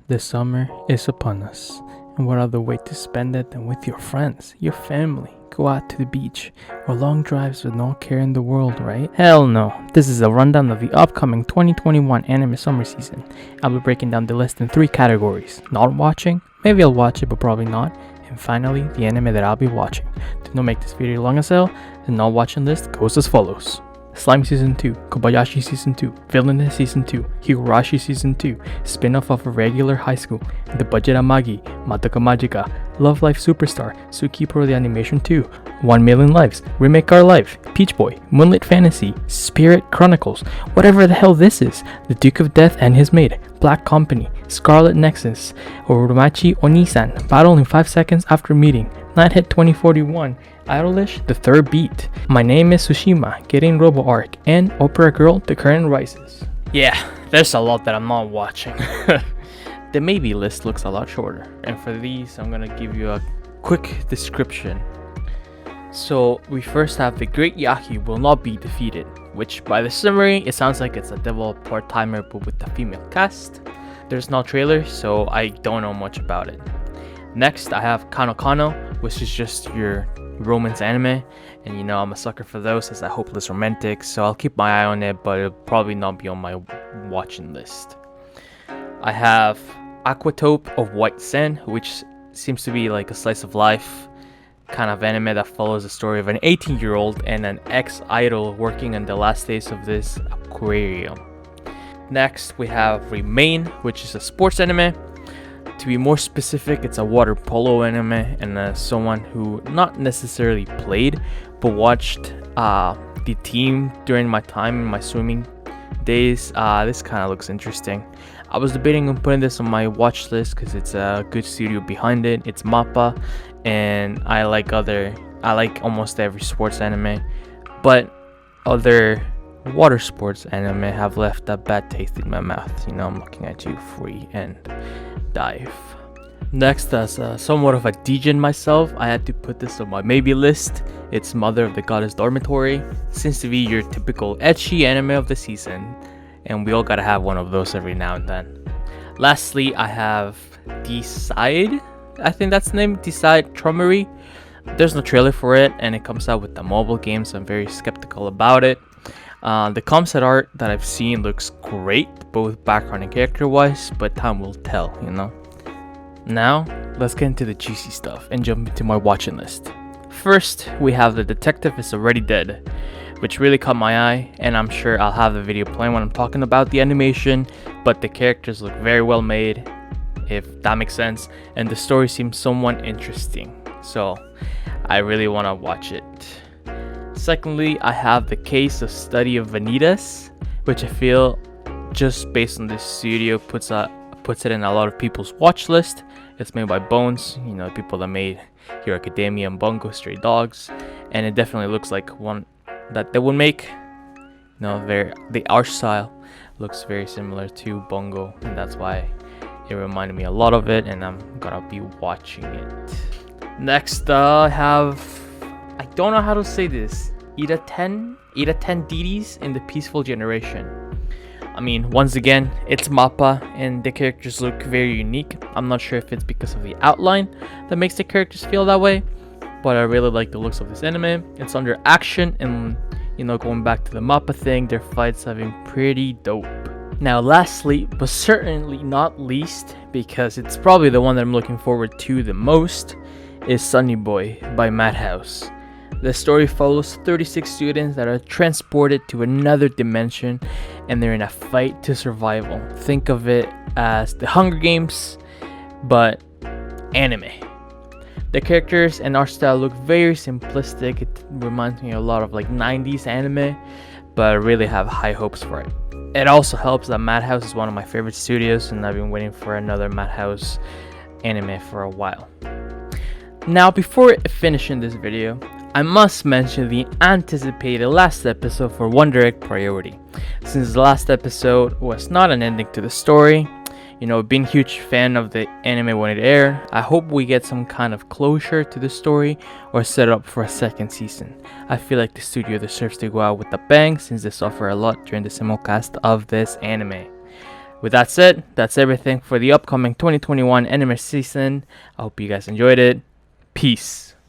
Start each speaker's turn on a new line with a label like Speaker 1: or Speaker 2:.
Speaker 1: The summer is upon us, and what other way to spend it than with your friends, your family? Go out to the beach, or long drives with no care in the world, right? Hell no. This is a rundown of the upcoming 2021 anime summer season. I'll be breaking down the list in 3 categories. Not watching, maybe I'll watch it but probably not, and finally, the anime that I'll be watching. To not make this video long as hell, the not watching list goes as follows. Slime Season 2, Kobayashi Season 2, Villainous Season 2, Higurashi Season 2, spin-off of a regular high school, The Budget Amagi, Madoka Magica, Love Life Superstar, Suki Pro the Animation 2, 1 Million Lives, Remake Our Life, Peach Boy, Moonlit Fantasy, Spirit Chronicles, whatever the hell this is, The Duke of Death and His Maid, Black Company, Scarlet Nexus, Oromachi Onisan, Battle in 5 seconds after meeting, Nighthead 2041, Idolish, The Third Beat, My Name is Tsushima, Getting Robo Arc, and Opera Girl, The Current Rises. Yeah, there's a lot that I'm not watching. The maybe list looks a lot shorter, and for these I'm gonna give you a quick description. So we first have The Great Jahy Will Not Be Defeated, which by the summary it sounds like it's a devil part-timer but with a female cast. There's no trailer, so I don't know much about it. Next I have KanoKano, which is just your romance anime, and you know I'm a sucker for those as a hopeless romantic, so I'll keep my eye on it, but it'll probably not be on my watching list. I have Aquatope of White Sand, which seems to be like a slice of life kind of anime that follows the story of an 18-year-old and an ex-idol working on the last days of this aquarium. Next we have Remain, which is a sports anime. To be more specific, it's a water polo anime, and someone who not necessarily played but watched the team during my time in my swimming days. This kind of looks interesting. I was debating on putting this on my watch list because it's a good studio behind it. It's MAPPA, and I like almost every sports anime, but other water sports anime have left a bad taste in my mouth. You know, I'm looking at you, Free and Dive. Next, as somewhat of a degen myself, I had to put this on my maybe list. It's Mother of the Goddess Dormitory. Seems to be your typical ecchi anime of the season, and we all gotta have one of those every now and then. Lastly, I have Decide. I think that's the name, Decide Traumerei. There's no trailer for it, and it comes out with the mobile game, so I'm very skeptical about it. The concept art that I've seen looks great, both background and character wise, but time will tell, you know. Now, let's get into the juicy stuff and jump into my watching list. First, we have The Detective Is Already Dead, which really caught my eye, and I'm sure I'll have the video playing when I'm talking about the animation, but the characters look very well made, if that makes sense, and the story seems somewhat interesting, so I really want to watch it. Secondly, I have The Case of Study of Vanitas, which I feel, just based on this studio, puts it in a lot of people's watch list. It's made by Bones, you know, people that made Hero Academia and Bungo Stray Dogs, and it definitely looks like one that they would make. You know, the art style looks very similar to Bungo, and that's why it reminded me a lot of it, and I'm gonna be watching it. Next, I don't know how to say this, Idaten Deities in the Peaceful Generation. I mean, once again, it's MAPPA, and the characters look very unique. I'm not sure if it's because of the outline that makes the characters feel that way, but I really like the looks of this anime. It's under action, and you know, going back to the MAPPA thing, their fights have been pretty dope. Now lastly, but certainly not least, because it's probably the one that I'm looking forward to the most, is Sonny Boy by MADHOUSE. The story follows 36 students that are transported to another dimension, and they're in a fight to survival. Think of it as the Hunger Games, but anime. The characters and art style look very simplistic. It reminds me a lot of like 90s anime, but I really have high hopes for it. It also helps that MADHOUSE is one of my favorite studios, and I've been waiting for another MADHOUSE anime for a while. Now, before finishing this video, I must mention the anticipated last episode for One Direct Priority. Since the last episode was not an ending to the story, you know, being a huge fan of the anime when it aired, I hope we get some kind of closure to the story or set up for a second season. I feel like the studio deserves to go out with a bang since they suffer a lot during the simulcast of this anime. With that said, that's everything for the upcoming 2021 anime season. I hope you guys enjoyed it. Peace.